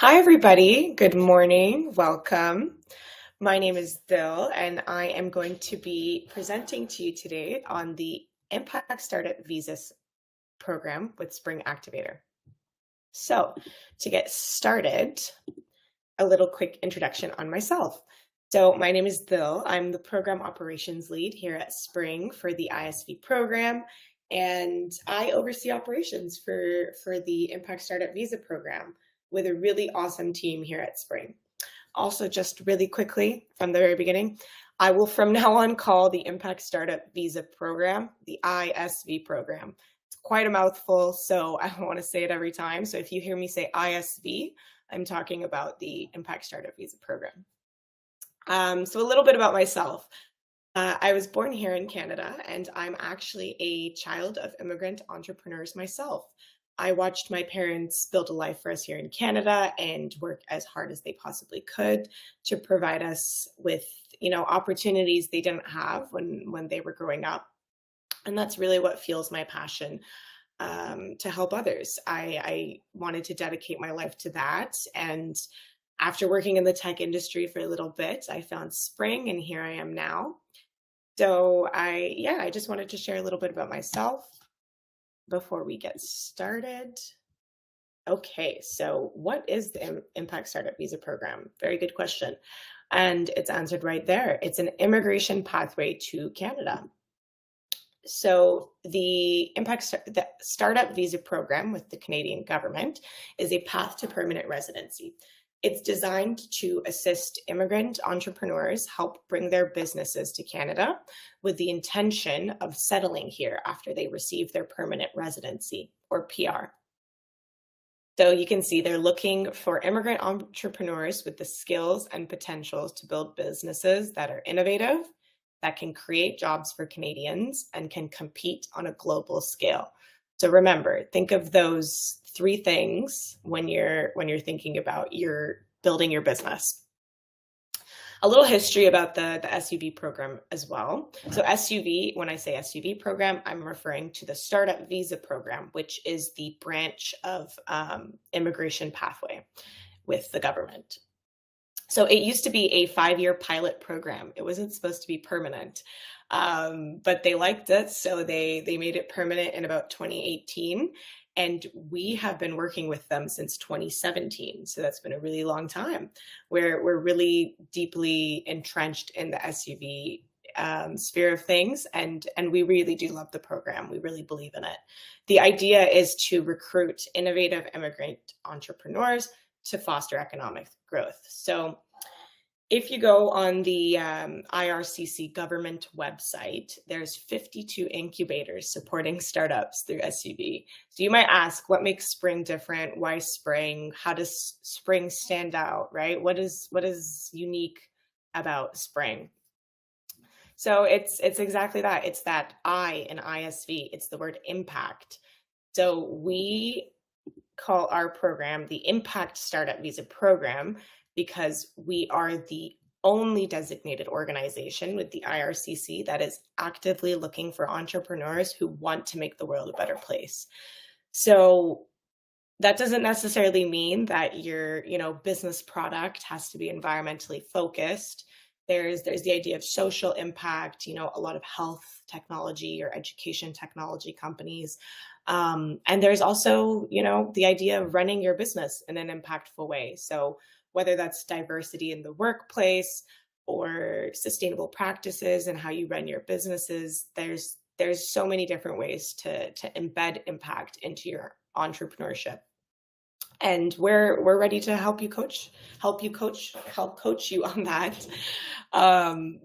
Hi, everybody. Good morning. Welcome. My name is Dil, and I am going to be presenting to you today on the Impact Startup Visas program with Spring Activator. So, to get started, a little quick introduction on myself. So, my name is Dil. I'm the program operations lead here at Spring for the ISV program, and I oversee operations for the Impact Startup Visa program with a really awesome team here at Spring. Also, just really quickly from the very beginning, I will from now on call the Impact Startup Visa Program the ISV program. It's quite a mouthful, so I don't want to say it every time. So if you hear me say ISV, I'm talking about the Impact Startup Visa Program. So a little bit about myself. I was born here in Canada, and I'm actually a child of immigrant entrepreneurs myself. I watched my parents build a life for us here in Canada and work as hard as they possibly could to provide us with, opportunities they didn't have when they were growing up. And that's really what fuels my passion to help others. I wanted to dedicate my life to that. And after working in the tech industry for a little bit, I found Spring, and here I am now. So I just wanted to share a little bit about myself before we get started. Okay, so what is the Impact Startup Visa Program? Very good question. And it's answered right there. It's an immigration pathway to Canada. So the Startup Visa Program with the Canadian government is a path to permanent residency. It's designed to assist immigrant entrepreneurs help bring their businesses to Canada with the intention of settling here after they receive their permanent residency or PR. So you can see they're looking for immigrant entrepreneurs with the skills and potentials to build businesses that are innovative, that can create jobs for Canadians, and can compete on a global scale. So remember, think of those three things when you're thinking about building your business. A little history about the SUV program as well. So SUV, when I say SUV program, I'm referring to the Startup Visa Program, which is the branch of immigration pathway with the government. So it used to be a 5-year pilot program. It wasn't supposed to be permanent, but they liked it, so they made it permanent in about 2018. And we have been working with them since 2017. So that's been a really long time where we're really deeply entrenched in the SUV sphere of things. And we really do love the program. We really believe in it. The idea is to recruit innovative immigrant entrepreneurs to foster economic growth. So if you go on the IRCC government website, there's 52 incubators supporting startups through SUV. So you might ask, what makes Spring different? Why Spring? How does Spring stand out, right? What is unique about Spring? So it's exactly that. It's that I in ISV. It's the word impact. So we call our program the Impact Startup Visa Program because we are the only designated organization with the IRCC that is actively looking for entrepreneurs who want to make the world a better place. So that doesn't necessarily mean that your business product has to be environmentally focused. There's the idea of social impact, a lot of health technology or education technology companies. And there's also, the idea of running your business in an impactful way. So whether that's diversity in the workplace or sustainable practices and how you run your businesses, there's so many different ways to embed impact into your entrepreneurship. And we're ready to help coach you on that.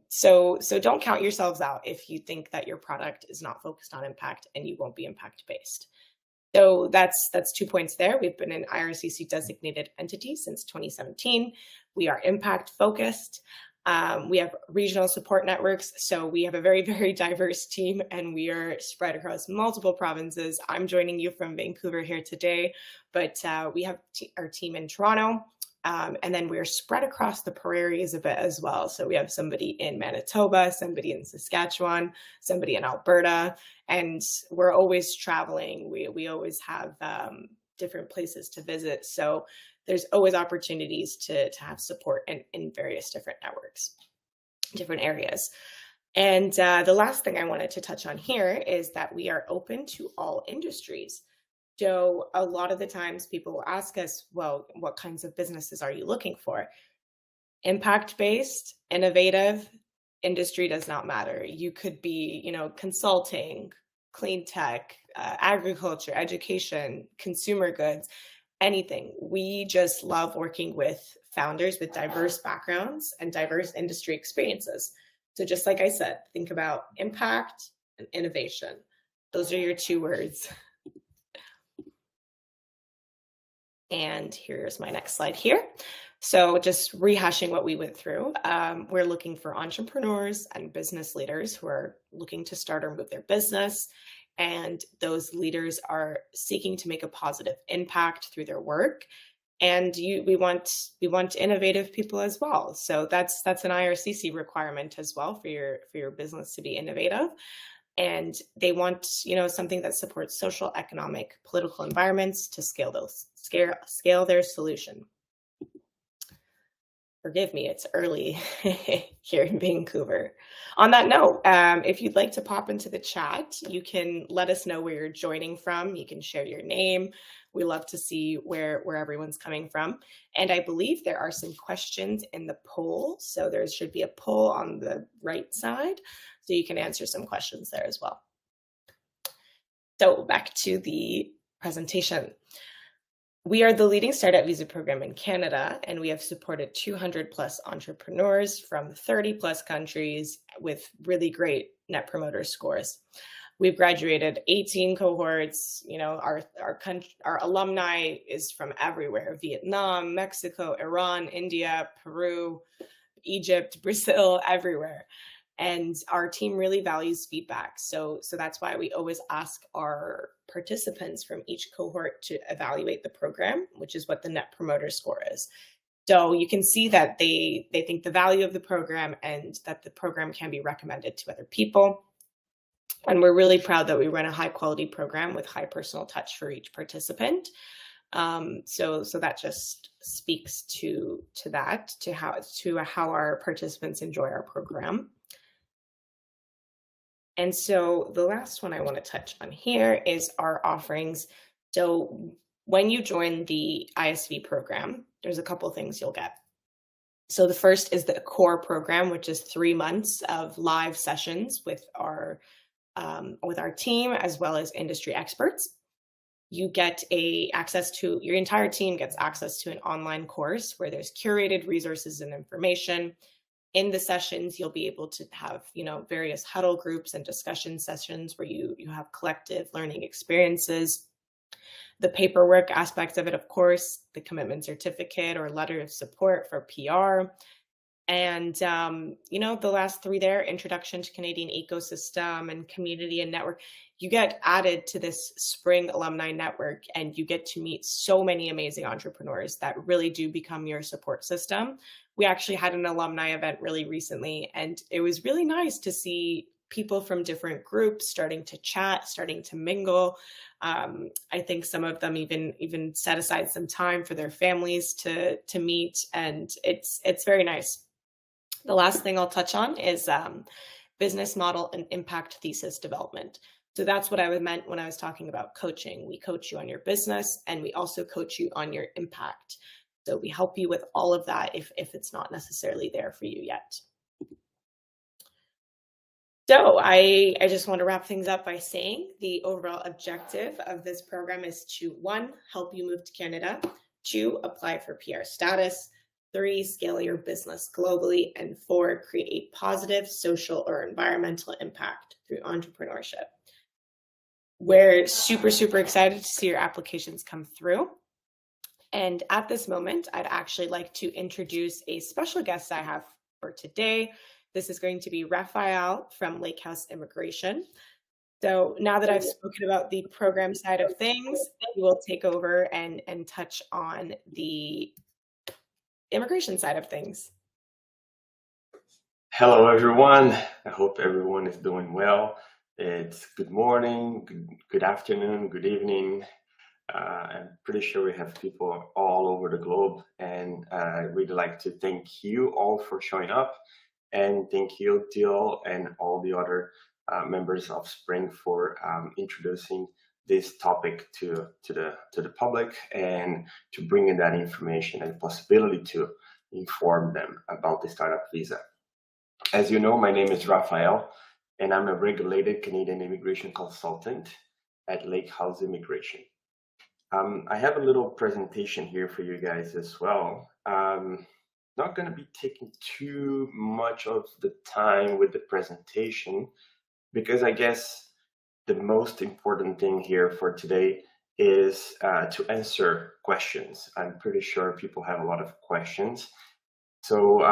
So don't count yourselves out if you think that your product is not focused on impact and you won't be impact based. So that's 2 points there. We've been an IRCC designated entity since 2017. We are impact focused. We have regional support networks. So we have a very, very diverse team, and we are spread across multiple provinces. I'm joining you from Vancouver here today, but we have our team in Toronto. And then we're spread across the prairies a bit as well. So we have somebody in Manitoba, somebody in Saskatchewan, somebody in Alberta, and we're always traveling. We always have different places to visit. So there's always opportunities to have support in various different networks, different areas. And the last thing I wanted to touch on here is that we are open to all industries. So a lot of the times people will ask us, well, what kinds of businesses are you looking for? Impact-based, innovative, industry does not matter. You could be, consulting, clean tech, agriculture, education, consumer goods, anything. We just love working with founders with diverse backgrounds and diverse industry experiences. So just like I said, think about impact and innovation. Those are your two words. And here's my next slide here. So just rehashing what we went through, we're looking for entrepreneurs and business leaders who are looking to start or move their business. And those leaders are seeking to make a positive impact through their work. And we want innovative people as well. So that's an IRCC requirement as well for your business to be innovative. And they want, something that supports social, economic, political environments to scale their solution. Forgive me, it's early here in Vancouver. On that note, if you'd like to pop into the chat, you can let us know where you're joining from. You can share your name. We love to see where everyone's coming from. And I believe there are some questions in the poll. So there should be a poll on the right side. So you can answer some questions there as well. So back to the presentation. We are the leading startup visa program in Canada, and we have supported 200 plus entrepreneurs from 30 plus countries with really great net promoter scores. We've graduated 18 cohorts. Our alumni is from everywhere: Vietnam, Mexico, Iran, India, Peru, Egypt, Brazil, everywhere. And our team really values feedback. So that's why we always ask our participants from each cohort to evaluate the program, which is what the net promoter score is. So you can see that they think the value of the program and that the program can be recommended to other people. And we're really proud that we run a high quality program with high personal touch for each participant. So that just speaks to how our participants enjoy our program. And so the last one I want to touch on here is our offerings. So when you join the ISV program, there's a couple things you'll get. So the first is the core program, which is 3 months of live sessions with our team as well as industry experts. You get your entire team gets access to an online course where there's curated resources and information. In the sessions, you'll be able to have, various huddle groups and discussion sessions where you have collective learning experiences. The paperwork aspects of it, of course, the commitment certificate or letter of support for PR. And, the last 3 there, introduction to Canadian ecosystem and community and network, you get added to this spring alumni network and you get to meet so many amazing entrepreneurs that really do become your support system. We actually had an alumni event really recently, and it was really nice to see people from different groups starting to chat, starting to mingle. I think some of them even set aside some time for their families to meet, and it's very nice. The last thing I'll touch on is business model and impact thesis development. So that's what I meant when I was talking about coaching. We coach you on your business, and we also coach you on your impact. So we help you with all of that if it's not necessarily there for you yet. So I just want to wrap things up by saying the overall objective of this program is to 1, help you move to Canada, 2, apply for PR status, 3, scale your business globally, and 4, create positive social or environmental impact through entrepreneurship. We're super, super excited to see your applications come through. And at this moment, I'd actually like to introduce a special guest I have for today. This is going to be Rafael from Lakehouse Immigration. So now that I've spoken about the program side of things, we will take over and touch on the immigration side of things. Hello, everyone. I hope everyone is doing well. It's good morning, good afternoon, good evening. I'm pretty sure we have people all over the globe, and we'd like to thank you all for showing up, and thank you, Dil, and all the other members of Spring for introducing this topic to the public and to bring in that information and possibility to inform them about the startup visa. As you know, my name is Rafael, and I'm a regulated Canadian immigration consultant at Lakehouse Immigration. I have a little presentation here for you guys as well. Not going to be taking too much of the time with the presentation because I guess the most important thing here for today is to answer questions. I'm pretty sure people have a lot of questions. So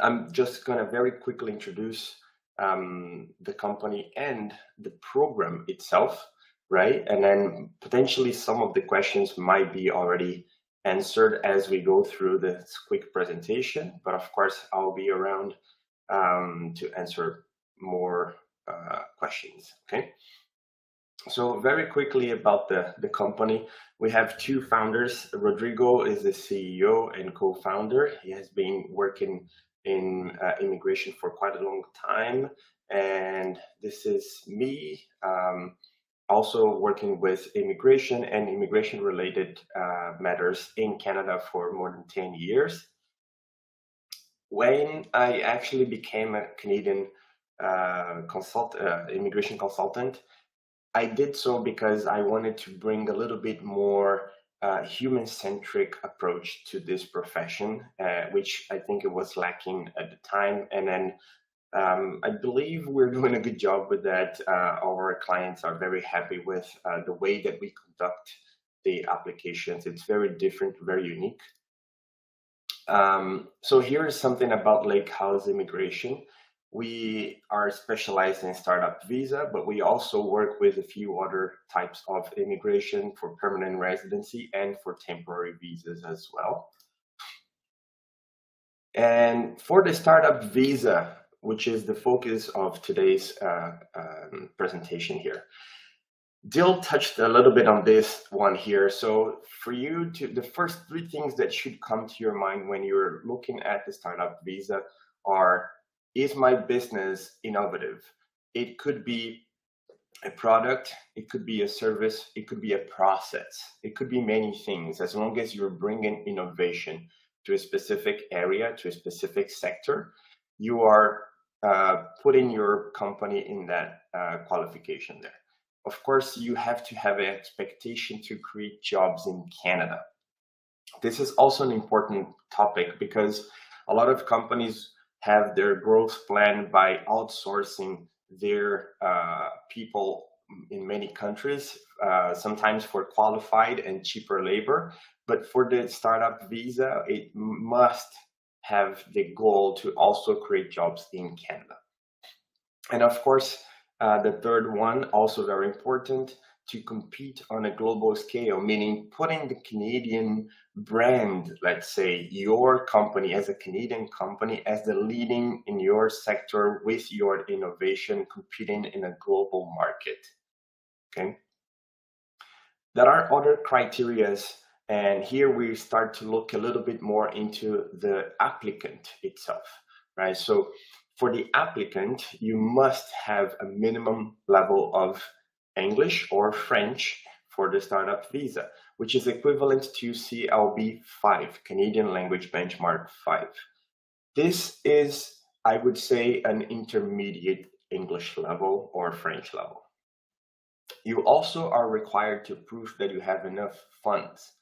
I'm just going to very quickly introduce the company and the program itself, right? And then potentially some of the questions might be already answered as we go through this quick presentation. But of course, I'll be around to answer more questions, okay? So very quickly about the company, we have two founders. Rodrigo is the CEO and co-founder. He has been working in immigration for quite a long time. And this is me, also working with immigration and immigration related matters in Canada for more than 10 years. When I actually became a Canadian immigration consultant, I did so because I wanted to bring a little bit more human-centric approach to this profession, which I think it was lacking at the time. And then I believe we're doing a good job with that. Our clients are very happy with the way that we conduct the applications. It's very different, very unique. So here is something about Lakehouse Immigration. We are specialized in startup visa, but we also work with a few other types of immigration for permanent residency and for temporary visas as well. And for the startup visa, which is the focus of today's presentation here, Dil touched a little bit on this one here. So for you the first three things that should come to your mind when you're looking at the startup visa are, is my business innovative? It could be a product, it could be a service, it could be a process, it could be many things. As long as you're bringing innovation to a specific area, to a specific sector, you are putting your company in that qualification there. Of course, you have to have an expectation to create jobs in Canada. This is also an important topic because a lot of companies have their growth plan by outsourcing their people in many countries, sometimes for qualified and cheaper labor. But for the startup visa, it must have the goal to also create jobs in Canada. And of course, the third one, also very important, to compete on a global scale, meaning putting the Canadian brand, let's say your company as a Canadian company, as the leading in your sector with your innovation, competing in a global market, okay? There are other criterias, and here we start to look a little bit more into the applicant itself, right? So for the applicant, you must have a minimum level of English or French for the startup visa, which is equivalent to CLB 5, Canadian Language Benchmark 5. This is, I would say, an intermediate English level or French level. You also are required to prove that you have enough funds.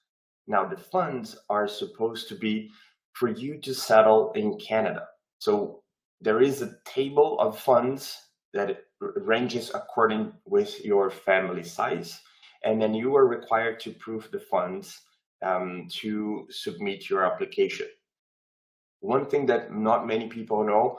Now, the funds are supposed to be for you to settle in Canada. So there is a table of funds that ranges according with your family size, and then you are required to prove the funds to submit your application. One thing that not many people know,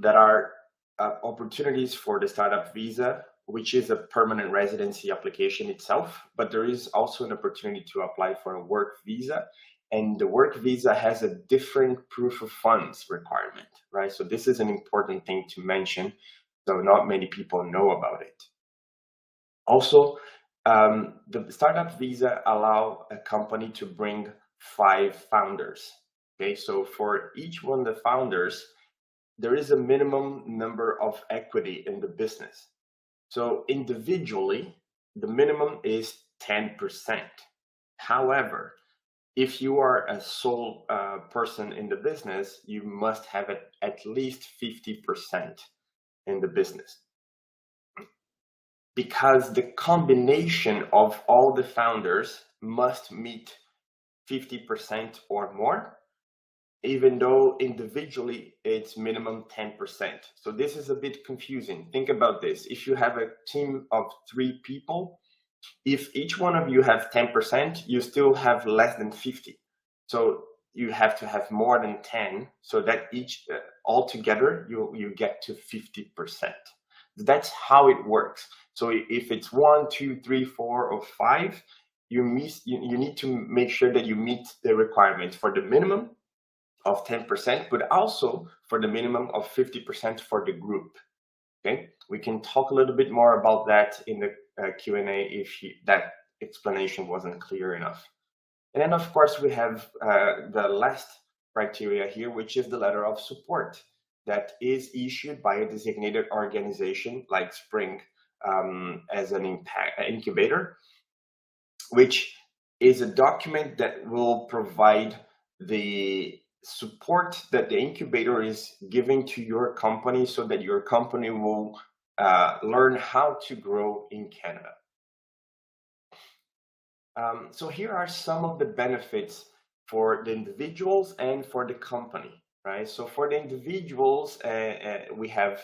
that are opportunities for the startup visa, which is a permanent residency application itself, but there is also an opportunity to apply for a work visa. And the work visa has a different proof of funds requirement, right? So this is an important thing to mention, though not many people know about it. Also, The startup visa allow a company to bring 5 founders. Okay, so for each one of the founders, there is a minimum number of equity in the business. So individually, the minimum is 10%. However, if you are a sole person in the business, you must have at least 50% in the business. Because the combination of all the founders must meet 50% or more, even though individually it's minimum 10%. So this is a bit confusing. Think about this. If you have a team of 3 people, if each one of you have 10%, you still have less than 50. So you have to have more than 10 so that each altogether you get to 50%. That's how it works. So if it's 1, 2, 3, 4, or 5, you need to make sure that you meet the requirements for the minimum of 10%, but also for the minimum of 50% for the group. Okay, we can talk a little bit more about that in the Q&A if that explanation wasn't clear enough. And then, of course, we have the last criteria here, which is the letter of support that is issued by a designated organization like Spring as an incubator, which is a document that will provide the support that the incubator is giving to your company so that your company will learn how to grow in Canada. So here are some of the benefits for the individuals and for the company, right? So for the individuals, we have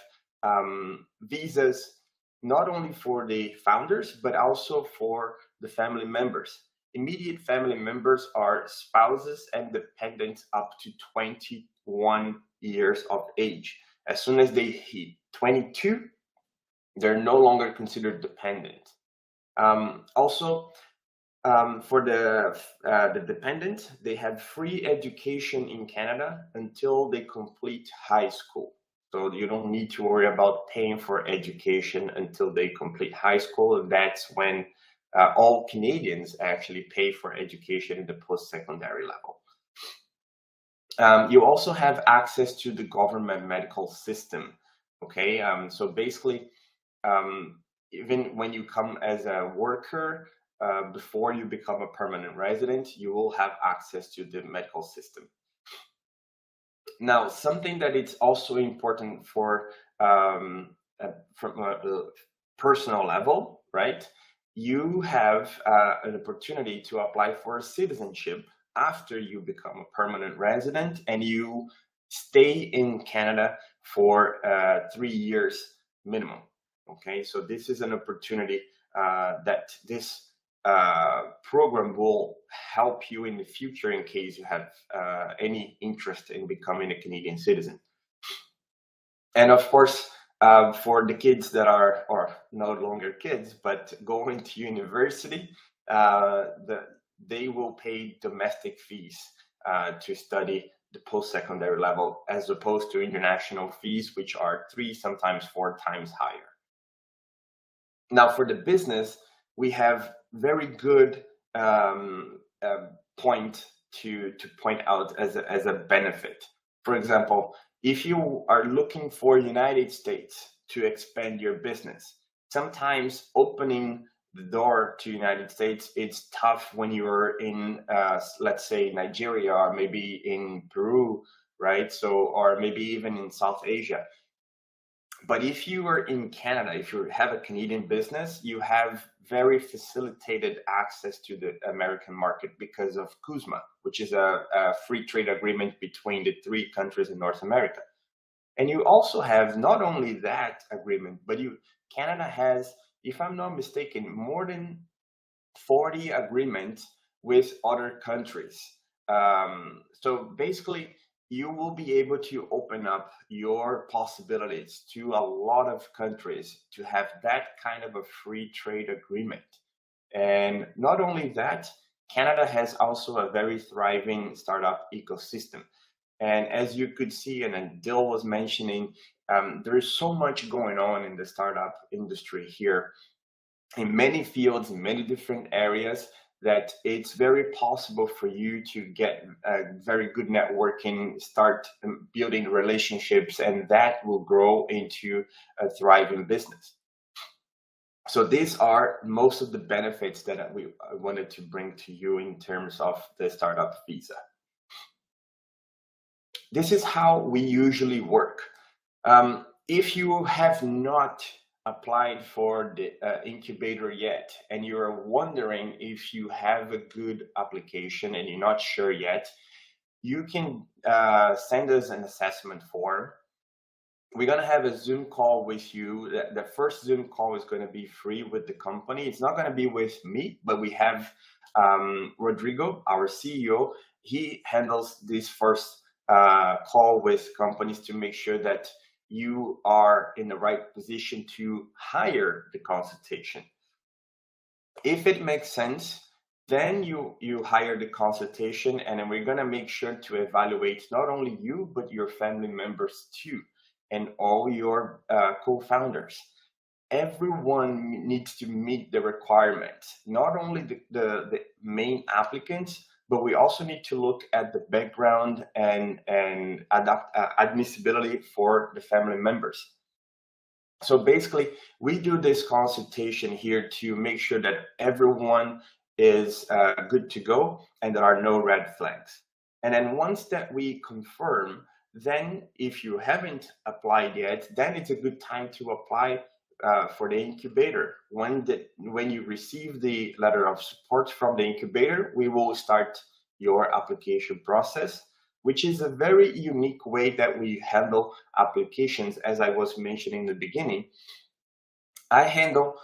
visas not only for the founders, but also for the family members. Immediate family members are spouses and dependents up to 21 years of age. As soon as they hit 22, they're no longer considered dependent. Also, for the dependent, they have free education in Canada until they complete high school. So you don't need to worry about paying for education until they complete high school. And that's when all Canadians actually pay for education in the post-secondary level. You also have access to the government medical system. Okay, so basically, even when you come as a worker, before you become a permanent resident, you will have access to the medical system. Now, something that is also important for from a personal level, right? You have an opportunity to apply for citizenship after you become a permanent resident and you stay in Canada for 3 years minimum. Okay, so this is an opportunity that this program will help you in the future in case you have any interest in becoming a Canadian citizen. And of course, for the kids that are, or no longer kids, but going to university, they will pay domestic fees to study the post-secondary level, as opposed to international fees, which are 3, sometimes 4 times higher. Now, for the business, we have very good point to point out as a benefit. For example, if you are looking for United States to expand your business, sometimes opening the door to United States, it's tough when you're in, let's say, Nigeria, or maybe in Peru, right? So, or maybe even in South Asia. But if you are in Canada, if you have a Canadian business, you have very facilitated access to the American market because of CUSMA, which is a free trade agreement between the 3 countries in North America. And you also have not only that agreement, but Canada has, if I'm not mistaken, more than 40 agreements with other countries. So basically, you will be able to open up your possibilities to a lot of countries to have that kind of a free trade agreement. And not only that, Canada has also a very thriving startup ecosystem. And as you could see, and Dil was mentioning, there is so much going on in the startup industry here. in many fields, in many different areas, that it's very possible for you to get very good networking, start building relationships, and that will grow into a thriving business. So these are most of the benefits that I wanted to bring to you in terms of the startup visa. This is how we usually work. If you have not applied for the incubator yet, and you're wondering if you have a good application and you're not sure yet, you can send us an assessment form. We're going to have a Zoom call with you. The first Zoom call is going to be free with the company. It's not going to be with me, but we have Rodrigo, our CEO. He handles this first call with companies to make sure that you are in the right position to hire the consultation. If it makes sense, then you hire the consultation, and then we're going to make sure to evaluate not only you, but your family members too, and all your co-founders. Everyone needs to meet the requirements, not only the main applicants, but we also need to look at the background and admissibility for the family members. So basically, we do this consultation here to make sure that everyone is good to go and there are no red flags. And then once that we confirm, then if you haven't applied yet, then it's a good time to apply for the incubator. When you receive the letter of support from the incubator, we will start your application process, which is a very unique way that we handle applications. As I was mentioning in the beginning, I handle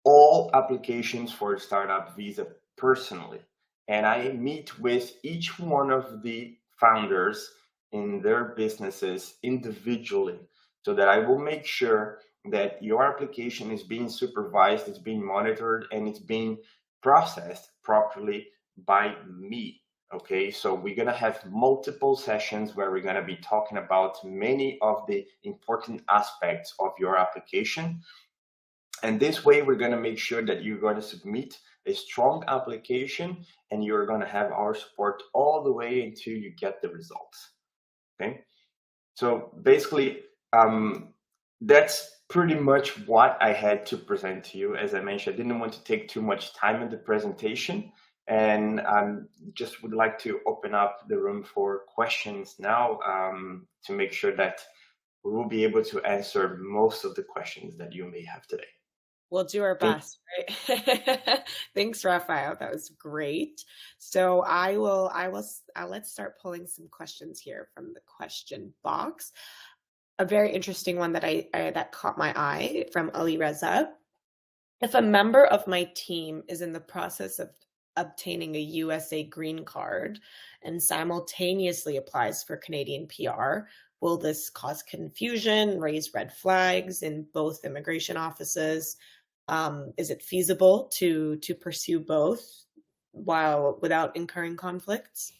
all applications for startup visa personally, and I meet with each one of the founders in their businesses individually, so that I will make sure that your application is being supervised, it's being monitored, and it's being processed properly by me. Okay, so we're going to have multiple sessions where we're going to be talking about many of the important aspects of your application. And this way, we're going to make sure that you're going to submit a strong application, and you're going to have our support all the way until you get the results. Okay, so basically, that's pretty much what I had to present to you. As I mentioned, I didn't want to take too much time in the presentation, and just would like to open up the room for questions now, to make sure that we will be able to answer most of the questions that you may have today. We'll do our best, right? Thanks, Rafael. That was great. So let's start pulling some questions here from the question box. A very interesting one that that caught my eye from Ali Reza. If a member of my team is in the process of obtaining a USA green card and simultaneously applies for Canadian PR, will this cause confusion, raise red flags in both immigration offices? Is it feasible to pursue both without incurring conflicts?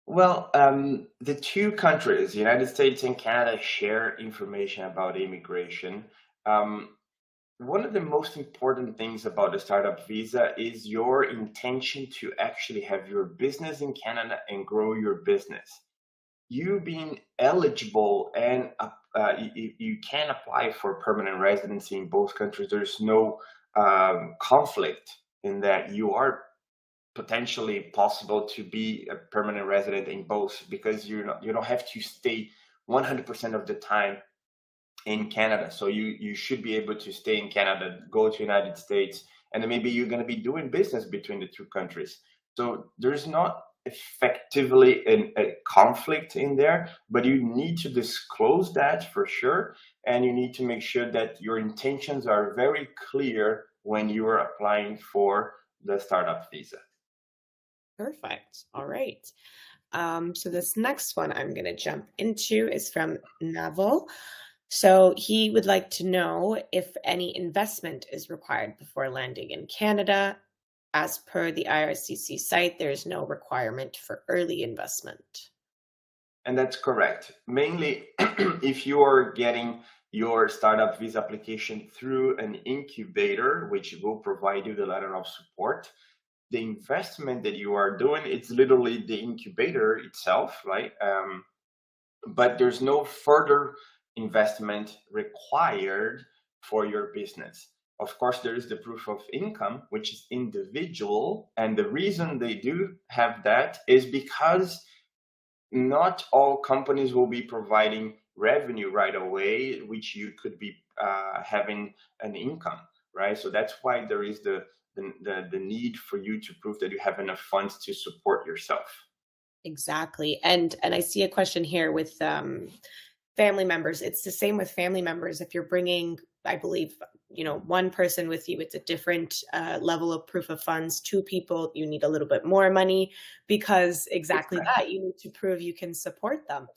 Well, the two countries, United States and Canada, share information about immigration. One of the most important things about the startup visa is your intention to actually have your business in Canada and grow your business. You being eligible, and you can apply for permanent residency in both countries. There's no conflict in that. You are potentially possible to be a permanent resident in both, because you don't have to stay 100% of the time in Canada. So you should be able to stay in Canada, go to United States, and then maybe you're going to be doing business between the two countries. So there's not effectively a conflict in there, but you need to disclose that for sure, and you need to make sure that your intentions are very clear when you are applying for the startup visa. Perfect. All right. So this next one I'm going to jump into is from Neville. So he would like to know if any investment is required before landing in Canada. As per the IRCC site, there is no requirement for early investment. And that's correct. Mainly, if you are getting your startup visa application through an incubator, which will provide you the letter of support. The investment that you are doing, it's literally the incubator itself, right? But there's no further investment required for your business. Of course, there is the proof of income, which is individual. And the reason they do have that is because not all companies will be providing revenue right away, which you could be having an income, right? So that's why there is the need for you to prove that you have enough funds to support yourself. Exactly. And I see a question here with family members. It's the same with family members. If you're bringing, I believe, one person with you, it's a different level of proof of funds. Two people, you need a little bit more money because exactly that, you need to prove you can support them.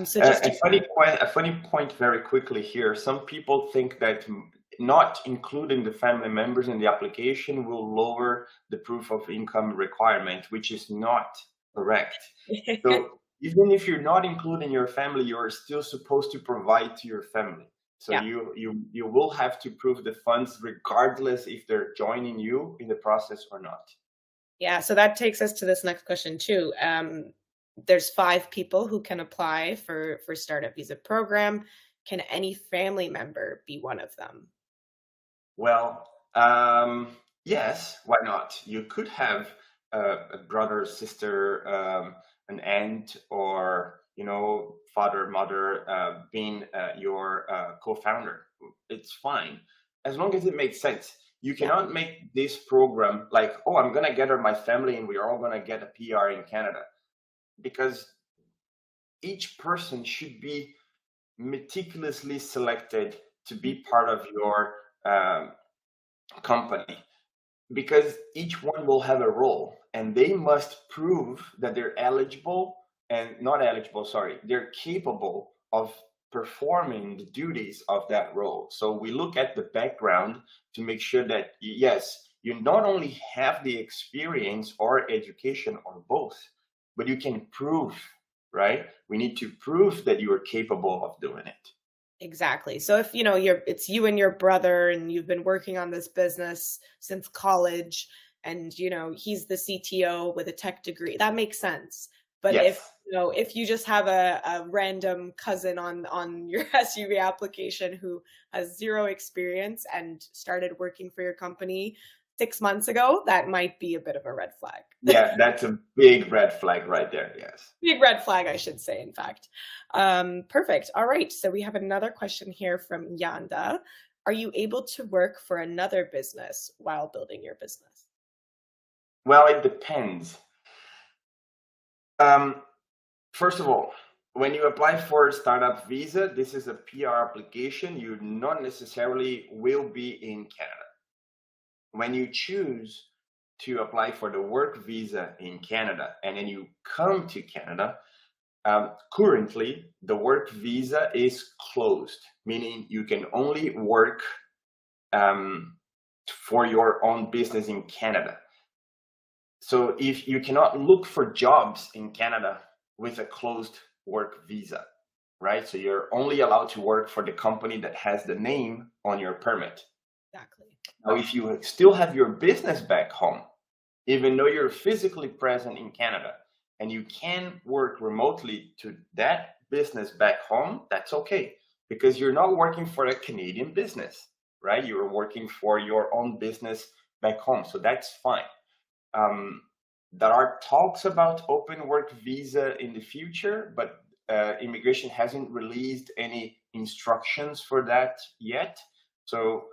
So just a funny point very quickly here. Some people think that not including the family members in the application will lower the proof of income requirement, which is not correct. So even if you're not including your family, you're still supposed to provide to your family. So Yeah. you will have to prove the funds regardless if they're joining you in the process or not. Yeah, so that takes us to this next question too. There's 5 people who can apply for Startup Visa Program. Can any family member be one of them? Well, yes, why not? You could have a brother, sister, an aunt, or father, mother being your co-founder. It's fine as long as it makes sense. You cannot make this program like, oh, I'm gonna gather my family and we are all gonna get a PR in Canada, because each person should be meticulously selected to be part of your company, because each one will have a role and they must prove that they're eligible and not eligible, sorry, they're capable of performing the duties of that role. So we look at the background to make sure that, yes, you not only have the experience or education or both, but you can prove, right? We need to prove that you are capable of doing it. Exactly. So if it's you and your brother and you've been working on this business since college and he's the CTO with a tech degree, that makes sense. But Yes. if you just have a random cousin on your SUV application who has 0 experience and started working for your company 6 months ago, that might be a bit of a red flag. Yeah, that's a big red flag right there. Yes. Big red flag, I should say, in fact. Perfect. All right. So we have another question here from Yanda. Are you able to work for another business while building your business? Well, it depends. First of all, when you apply for a startup visa, this is a PR application. You not necessarily will be in Canada. When you choose to apply for the work visa in Canada and then you come to Canada, currently the work visa is closed, meaning you can only work for your own business in Canada. So if you cannot look for jobs in Canada with a closed work visa, right? So you're only allowed to work for the company that has the name on your permit. Exactly. Now, if you still have your business back home, even though you're physically present in Canada and you can work remotely to that business back home, that's okay, because you're not working for a Canadian business, right? You're working for your own business back home. So that's fine. There are talks about open work visa in the future, but immigration hasn't released any instructions for that yet. So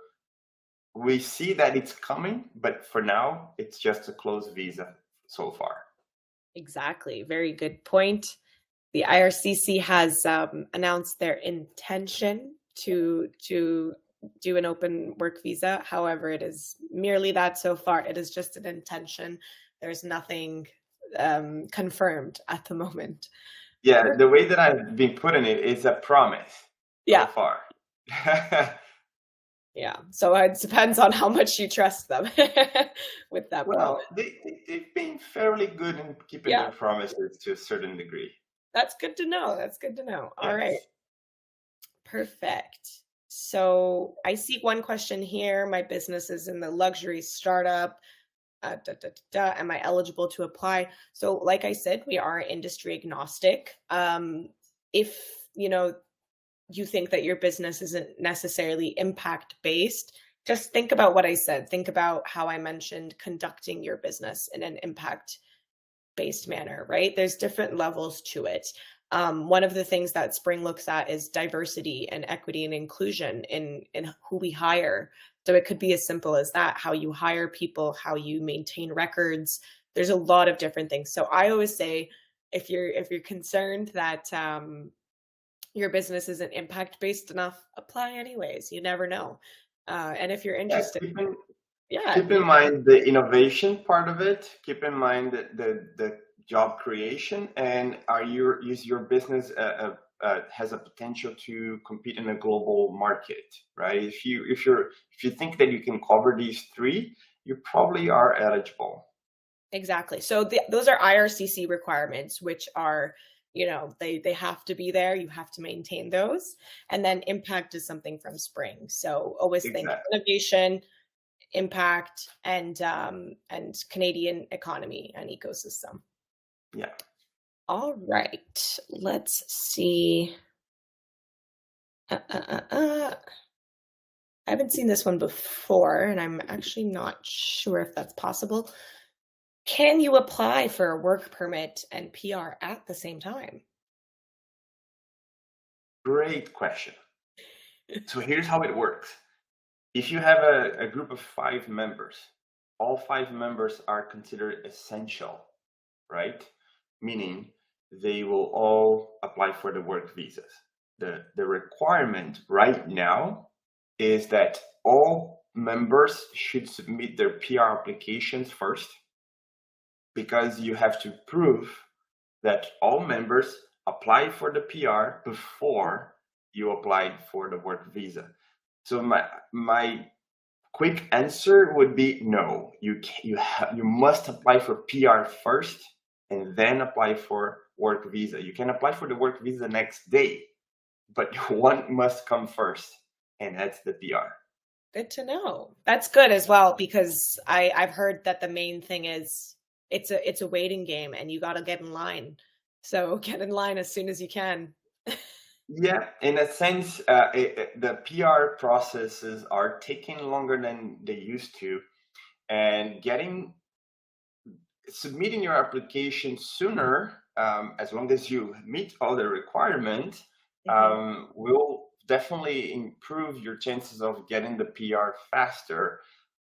we see that it's coming, but for now, it's just a closed visa so far. Exactly. Very good point. The IRCC has announced their intention to do an open work visa. However, it is merely that so far. It is just an intention. There's nothing confirmed at the moment. Yeah, the way that I've been putting it is a promise so far. Yeah, so it depends on how much you trust them with that. Well, they've been fairly good in keeping their promises to a certain degree. That's good to know. That's good to know. All right. Perfect. So I see one question here. My business is in the luxury startup. Am I eligible to apply? So, like I said, we are industry agnostic. If you think that your business isn't necessarily impact based, just think about what I said. Think about how I mentioned conducting your business in an impact based manner, right? There's different levels to it. One of the things that Spring looks at is diversity and equity and inclusion in who we hire. So it could be as simple as that: how you hire people, how you maintain records. There's a lot of different things. So I always say, if you're concerned that your business isn't impact based enough, apply anyways. You never know. And if you're Yeah, interested, yeah, keep in mind the innovation part of it. Keep in mind the job creation, and is your business has a potential to compete in a global market, right? If you think that you can cover these three, you probably are eligible. exactly. So those are IRCC requirements, which are, they have to be there. You have to maintain those. And then impact is something from Spring. So always think Exactly. innovation, impact, and Canadian economy and ecosystem. Yeah. All right. Let's see. I haven't seen this one before, and I'm actually not sure if that's possible. Can you apply for a work permit and PR at the same time? Great question. So here's how it works. If you have a group of 5 members, all 5 members are considered essential, right? Meaning they will all apply for the work visas. The requirement right now is that all members should submit their PR applications first, because you have to prove that all members apply for the PR before you applied for the work visa. So my quick answer would be no. You must apply for PR first and then apply for work visa. You can apply for the work visa next day, but one must come first, and that's the PR. Good to know. That's good as well, because I've heard that the main thing is it's a waiting game and you got to get in line. So get in line as soon as you can. Yeah, in a sense, the PR processes are taking longer than they used to, and submitting your application sooner, as long as you meet all the requirements, will definitely improve your chances of getting the PR faster.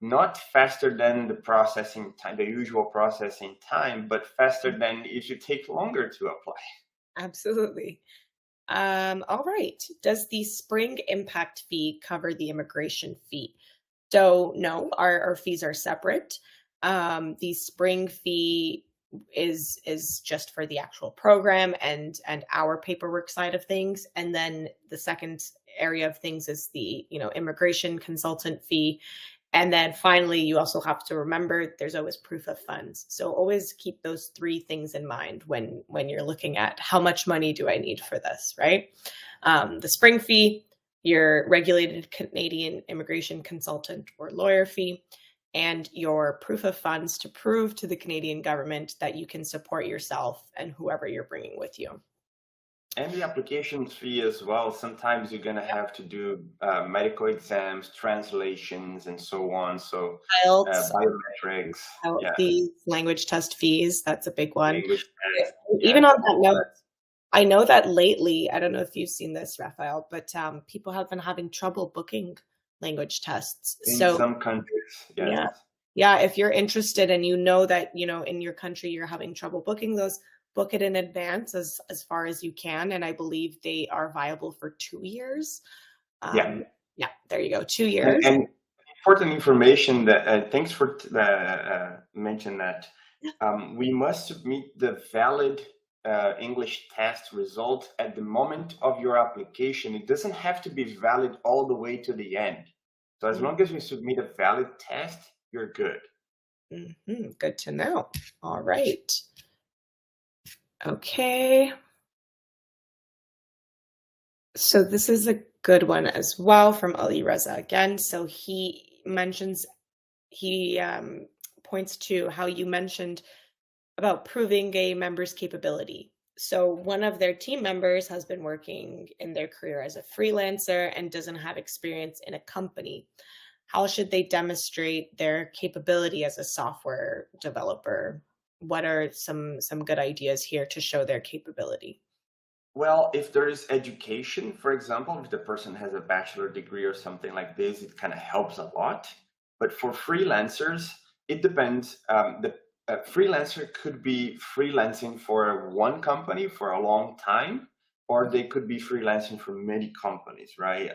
Not faster than the processing time, the usual processing time, but faster than if you take longer to apply. Absolutely. All right. Does the Spring impact fee cover the immigration fee? So no, our fees are separate. The Spring fee is just for the actual program and our paperwork side of things. And then the second area of things is the immigration consultant fee. And then finally, you also have to remember there's always proof of funds. So always keep those 3 things in mind when you're looking at how much money do I need for this, right? The Spring fee, your regulated Canadian immigration consultant or lawyer fee, and your proof of funds to prove to the Canadian government that you can support yourself and whoever you're bringing with you. And the application fee as well. Sometimes you're going to have to do medical exams, translations, and so on. So IELTS, biometrics, the language test fees, that's a big one. language test. Even on that note, I know that lately, I don't know if you've seen this, Rafael, but people have been having trouble booking language tests. In So some countries, yes. Yeah, if you're interested and you know that, in your country you're having trouble booking those, book it in advance as far as you can. And I believe they are viable for 2 years. Yeah, there you go, 2 years. And important information that thanks for mention that. We must submit the valid English test result at the moment of your application. It doesn't have to be valid all the way to the end. So as long as you submit a valid test, you're good. Good to know. All right. Okay. So this is a good one as well from Ali Reza again. So he mentions, he points to how you mentioned about proving a member's capability. So one of their team members has been working in their career as a freelancer and doesn't have experience in a company. How should they demonstrate their capability as a software developer? What are some good ideas here to show their capability? Well, if there is education, for example, if the person has a bachelor degree or something like this, it kind of helps a lot. But for freelancers, it depends. The freelancer could be freelancing for one company for a long time, or they could be freelancing for many companies, right?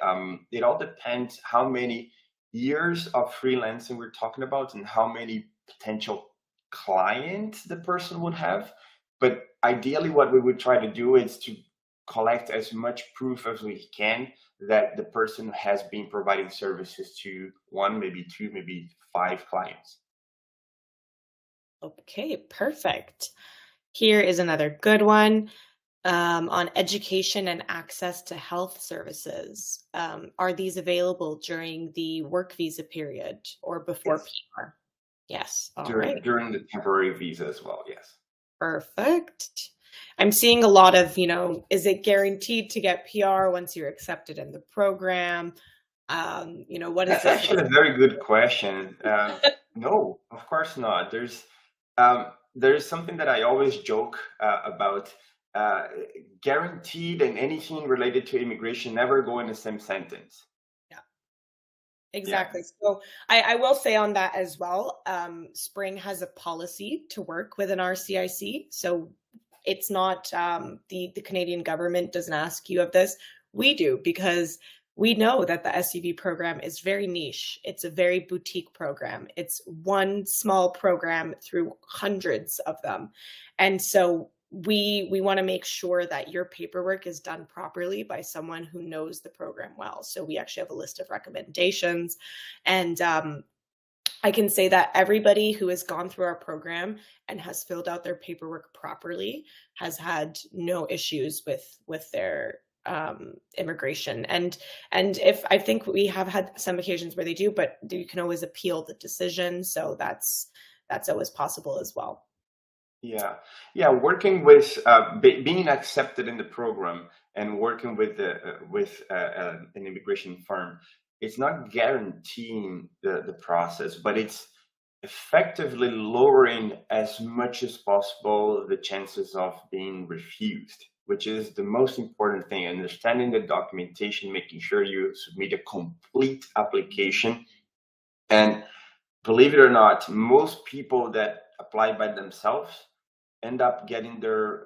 It all depends how many years of freelancing we're talking about and how many potential clients the person would have. But ideally, what we would try to do is to collect as much proof as we can that the person has been providing services to one, maybe two, maybe five clients. Okay, perfect. Here is another good one on education and access to health services. Are these available during the work visa period or before Yes, PR? Yes. All right. during the temporary visa as well. Yes. Perfect. I'm seeing a lot of, is it guaranteed to get PR once you're accepted in the program? What is That's this? actually a very good question. No, of course not. There's something that I always joke about. Uh, Guaranteed and anything related to immigration never go in the same sentence. Yeah, Yeah, exactly. So I will say on that as well, Spring has a policy to work with an RCIC. So it's not the Canadian government doesn't ask you of this. We do because we know that the SUV program is very niche. It's a very boutique program. It's one small program through hundreds of them. And so we want to make sure that your paperwork is done properly by someone who knows the program well. So we actually have a list of recommendations. And I can say that everybody who has gone through our program and has filled out their paperwork properly has had no issues with their immigration. And if I think we have had some occasions where they do, but you can always appeal the decision. So that's always possible as well. yeah, yeah. Working with being accepted in the program and working with an immigration firm, it's not guaranteeing the process, but it's effectively lowering as much as possible the chances of being refused, which is the most important thing. Understanding the documentation, making sure you submit a complete application. And believe it or not, most people that apply by themselves end up getting their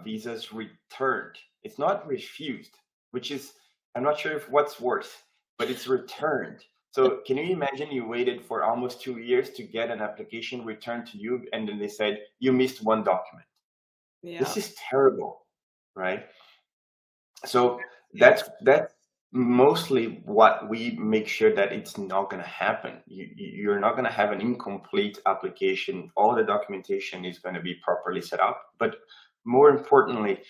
visas returned. It's not refused, which is, I'm not sure if what's worse, but it's returned. So can you imagine you waited for almost 2 years to get an application returned to you, and then they said you missed one document? This Yeah. is terrible, right? So Yes. that's mostly what we make sure that it's not going to happen. You're not going to have an incomplete application. All the documentation is going to be properly set up, but more importantly,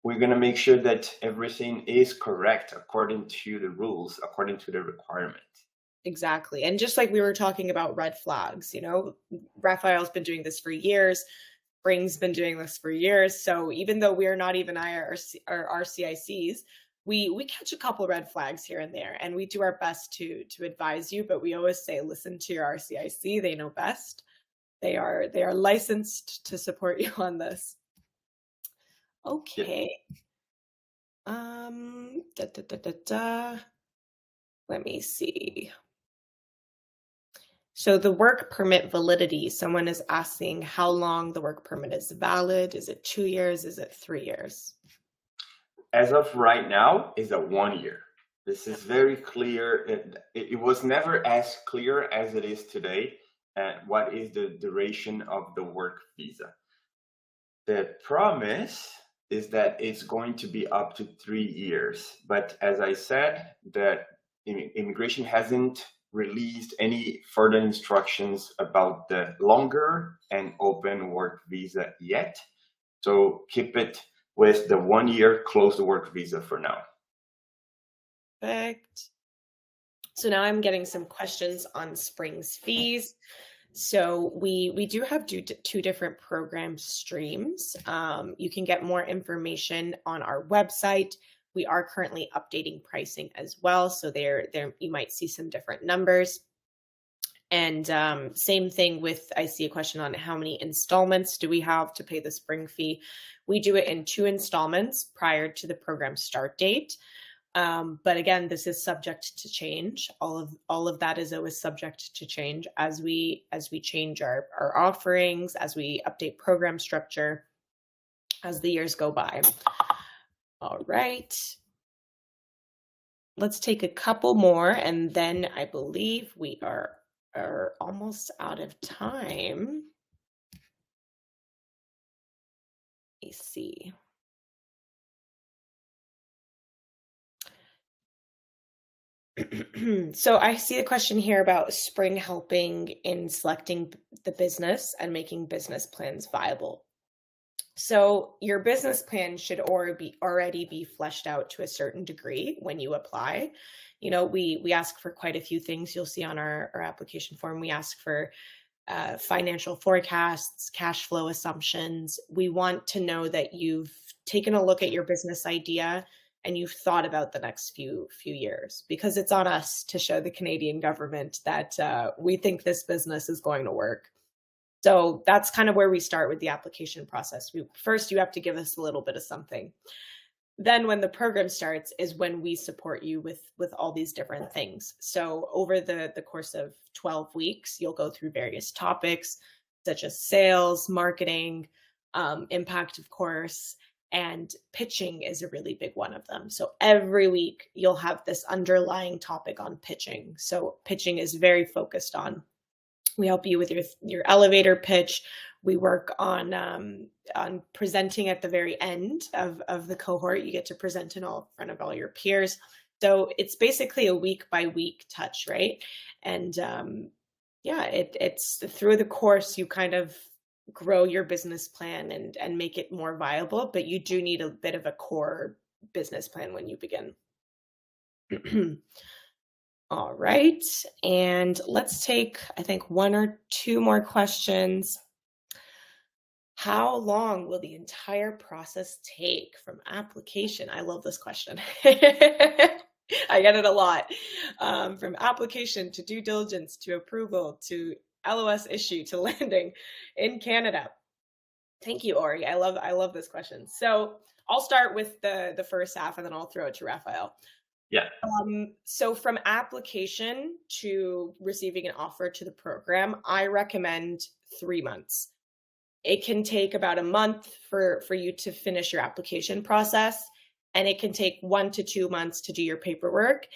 we're going to make sure that everything is correct according to the rules, according to the requirements. Exactly. And just like we were talking about red flags, Rafael's been doing this for years. Spring's been doing this for years. So even though we're not even RCICs, we catch a couple red flags here and there, and we do our best to advise you. But we always say, listen to your RCIC; they know best. They are licensed to support you on this. Yeah. Okay. Da, da, da, da, da. Let me see. So the work permit validity, someone is asking how long the work permit is valid. Is it 2 years? Is it 3 years? As of right now, is a 1 year. This is very clear. It was never as clear as it is today. What is the duration of the work visa? The promise is that it's going to be up to 3 years. But as I said, that immigration hasn't released any further instructions about the longer and open work visa yet. So keep it with the 1 year closed work visa for now. Perfect. So now I'm getting some questions on Spring's fees. So we do have two different program streams. You can get more information on our website. We are currently updating pricing as well, so there you might see some different numbers. And same thing with, I see a question on how many installments do we have to pay the spring fee. We do it in 2 installments prior to the program start date. But again, this is subject to change. All of that is always subject to change as we change our offerings, as we update program structure, as the years go by. All right. Let's take a couple more, and then I believe we are almost out of time. Let me see. So I see a question here about Spring helping in selecting the business and making business plans viable. So your business plan should already be fleshed out to a certain degree when you apply. You know, we ask for quite a few things. You'll see on our application form, we ask for financial forecasts, cash flow assumptions. We want to know that you've taken a look at your business idea and you've thought about the next few years, because it's on us to show the Canadian government that we think this business is going to work. So that's kind of where we start with the application process. First, you have to give us a little bit of something. Then when the program starts is when we support you with all these different things. So over the course of 12 weeks, you'll go through various topics such as sales, marketing, impact, of course, and pitching is a really big one of them. So every week you'll have this underlying topic on pitching. So pitching is very focused on. We help you with your elevator pitch. We work on presenting at the very end of the cohort. You get to present in front of all your peers. So it's basically a week by week touch, right? And yeah, it's through the course you kind of grow your business plan and make it more viable, but you do need a bit of a core business plan when you begin. All right, and let's take, I think, 1 or 2 more questions. How long will the entire process take from application? I love this question. I get it a lot. From application to due diligence to approval to LOS issue to landing in Canada. Thank you, Ori. I love this question. So I'll start with the first half and then I'll throw it to Rafael. Yeah. So from application to receiving an offer to the program, I recommend 3 months. It can take about a month for you to finish your application process, and it can take 1 to 2 months to do your paperwork.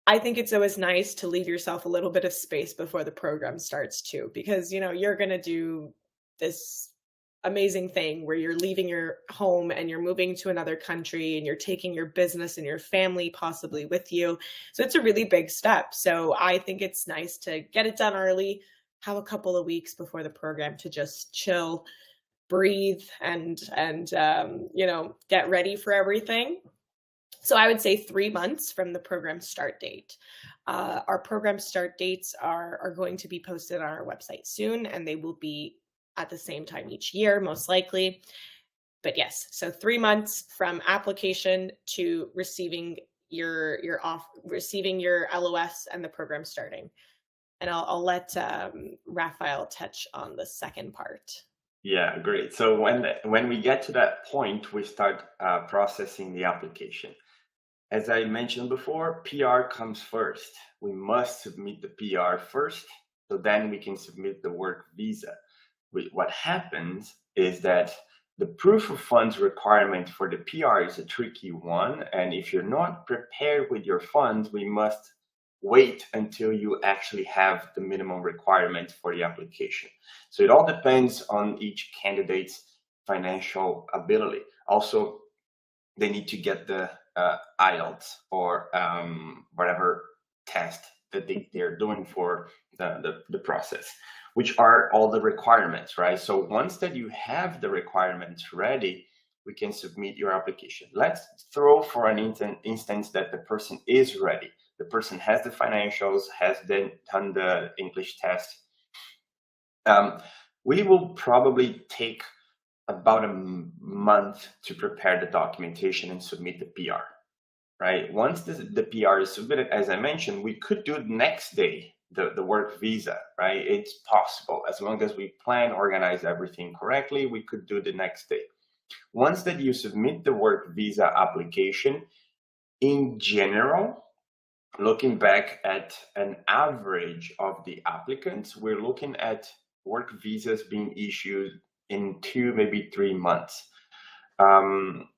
I think it's always nice to leave yourself a little bit of space before the program starts too, because you're going to do this amazing thing where you're leaving your home and you're moving to another country and you're taking your business and your family possibly with you. So it's a really big step. So I think it's nice to get it done early, have a couple of weeks before the program to just chill, breathe, and get ready for everything. So I would say 3 months from the program start date. Our program start dates are going to be posted on our website soon, and they will be at the same time each year, most likely. But yes, so 3 months from application to receiving your LOS and the program starting. And I'll let Rafael touch on the second part. Yeah, great. So when we get to that point, we start processing the application. As I mentioned before, PR comes first. We must submit the PR first, so then we can submit the work visa. What happens is that the proof of funds requirement for the PR is a tricky one, and if you're not prepared with your funds, we must wait until you actually have the minimum requirement for the application. So it all depends on each candidate's financial ability. Also, they need to get the IELTS or whatever test that they're doing for the process, which are all the requirements, right? So once that you have the requirements ready, we can submit your application. Let's throw for an instance that the person is ready. The person has the financials, has then done the English test. We will probably take about a month to prepare the documentation and submit the PR, right? Once the PR is submitted, as I mentioned, we could do next day the work visa, right? It's possible. As long as we plan, organize everything correctly, we could do the next day. Once that you submit the work visa application, in general, looking back at an average of the applicants, we're looking at work visas being issued in 2, maybe 3 months.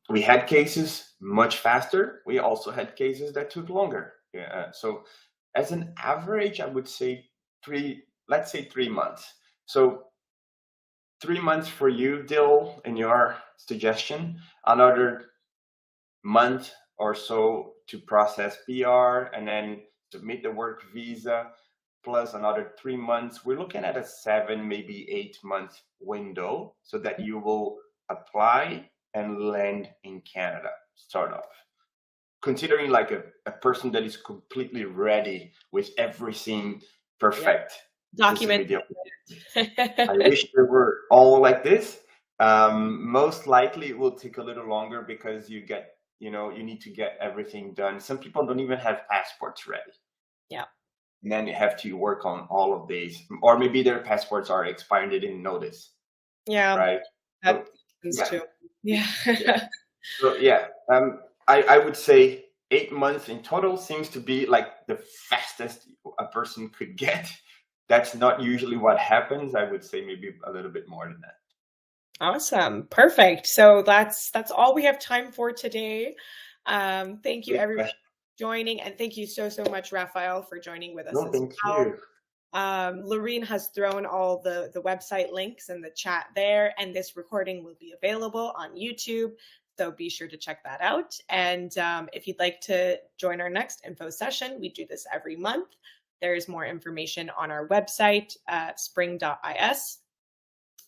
We had cases much faster. We also had cases that took longer. So as an average, I would say let's say 3 months. So 3 months for you, Dil, in your suggestion, another month or so to process PR and then submit the work visa, plus another 3 months. We're looking at a 7, maybe 8 month window so that you will apply and land in Canada, start off. Considering like a person that is completely ready with everything perfect. Document. I wish they were all like this. Most likely it will take a little longer because you need to get everything done. Some people don't even have passports ready. Yeah. And then you have to work on all of these, or maybe their passports are expired, they didn't notice. Yeah. Right. That happens too. Yeah. So yeah, I would say 8 months in total seems to be like the fastest a person could get. That's not usually what happens. I would say maybe a little bit more than that. Awesome. Perfect. So that's all we have time for today. Thank you everyone for joining, and thank you so much, Rafael, for joining with us as well. Lorene has thrown all the website links in the chat there, and this recording will be available on YouTube. So be sure to check that out. And if you'd like to join our next info session, we do this every month. There's more information on our website, spring.is.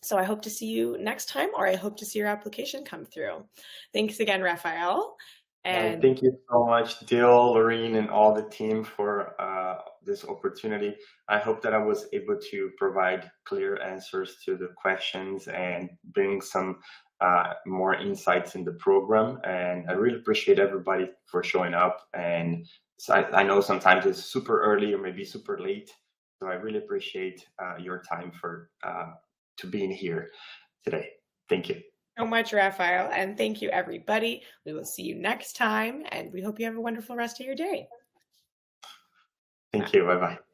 So I hope to see you next time, or I hope to see your application come through. Thanks again, Rafael. And thank you so much, Dil, Lorene, and all the team for this opportunity. I hope that I was able to provide clear answers to the questions and bring some more insights in the program. And I really appreciate everybody for showing up. And so I know sometimes it's super early or maybe super late. So I really appreciate your time to being here today. Thank you so much, Rafael. And thank you, everybody. We will see you next time. And we hope you have a wonderful rest of your day. Thank you. Bye-bye.